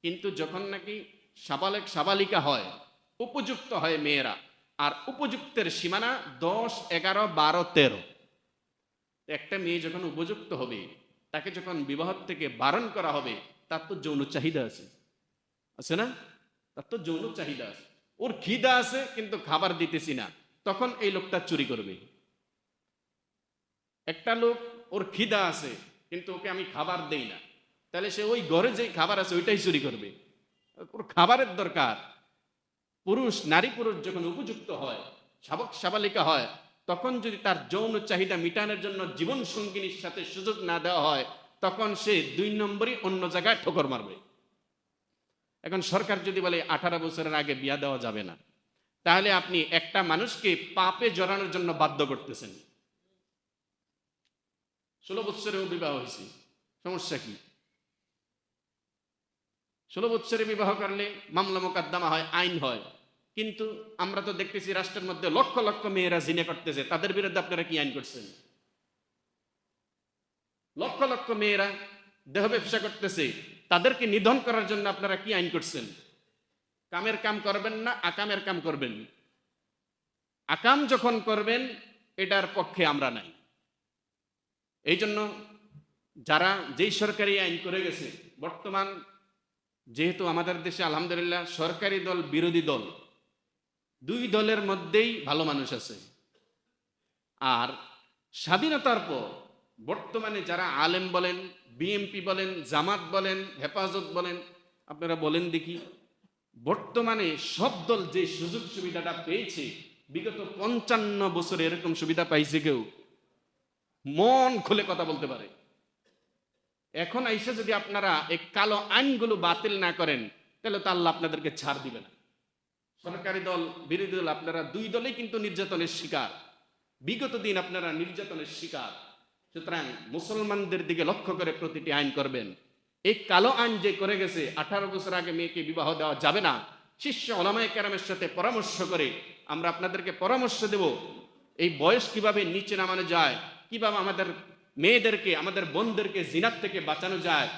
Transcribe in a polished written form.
কিন্তু যখন নাকি সাবালেক সাবালিকা হয়, উপযুক্ত হয় মেয়েরা, আর উপযুক্তের সীমানা 10, 11, 12, 13। একটা মেয়ে যখন উপযুক্ত হবে, তাকে যখন বিবাহ থেকে বারণ করা হবে, তার তো যৌন চাহিদা আছে, আছে না? তার তো যৌন চাহিদা আছে, ওর খিদা আছে কিন্তু খাবার দিতেছি না, তখন এই লোকটা চুরি করবে। একটা লোক, ওর খিদা আছে কিন্তু ওকে আমি খাবার দেই না, তাহলে সে ওই ঘরে যে খাবার আছে ওইটাই চুরি করবে। ওর খাবারের দরকার। নারী পুরুষ যখন উপযুক্ত হয়, শাবক সাবালিকা হয়, তখন যদি তার যৌন চাহিদা মিটানোর জন্য জীবন সঙ্গিনীর সাথে সুযোগ না দেওয়া হয়, তখন সে 2 নম্বরই অন্য জায়গায় ঠোকর মারবে। এখন সরকার যদি বলে 18 বছরের আগে বিয়া দেওয়া যাবে না, তাহলে আপনি একটা মানুষকে পাপে জড়ানোর জন্য বাধ্য করতেছেন। 16 বছরেও বিবাহ হয়েছে, সমস্যা কি? 16 বছরে বিবাহ করলে মামলা মোকদ্দমা হয়, আইন হয়। কিন্তু আমরা তো দেখতেছি রাষ্ট্রের মধ্যে লক্ষ লক্ষ মেয়েরা জিনে করতেছে, তাদের বিরুদ্ধে আপনারা কি আইন করছেন? লক্ষ লক্ষ মেয়েরা দেহ ব্যবসা করতেছে, তাদেরকে নিধন করার জন্য আপনারা কি আইন করছেন? কামের কাম করবেন না, আকামের কাম করবেন। আকাম যখন করবেন, এটার পক্ষে আমরা নাই। এই জন্য যারা যেই সরকারি আইন করে গেছে, বর্তমান যেহেতু আমাদের দেশে আলহামদুলিল্লাহ সরকারি দল বিরোধী দল, 2 দলের মধ্যেই ভালো মানুষ আছে। আর স্বাধীনতার পর বর্তমানে যারা আলেম বলেন, বিএমপি বলেন, জামাত বলেন, হেফাজত বলেন, আপনারা বলেন দেখি, বর্তমানে সব দল যে সুযোগ সুবিধাটা পেয়েছে, বিগত 55 বছরে এরকম সুবিধা পাইছে কেউ? মন খুলে কথা বলতে পারে। এখন আইসা যদি আপনারা এই কালো আইনগুলো বাতিল না করেন, তাহলে তো আল্লাহ আপনাদেরকে ছাড় দিবে না। সরকারি দল বিরোধী দল, আপনারা 2 দলেই কিন্তু নির্যাতনের শিকার। বিগত দিন আপনারা নির্যাতনের শিকার। সুতরাং মুসলমানদের দিকে লক্ষ্য করে প্রতিটি আইন করবেন। এই কালো আইন যে করে গেছে, 18 বছর আগে মেয়েকে বিবাহ দেওয়া যাবে না, শীর্ষ ওলামায়ে কেরামের সাথে পরামর্শ করে আমরা আপনাদেরকে পরামর্শ দেব এই বয়স কিভাবে নিচে নামানো যায়, কিভাবে আমাদের মেয়েদেরকে, আমাদের বোনদেরকে জিনাত থেকে বাঁচানো যায়।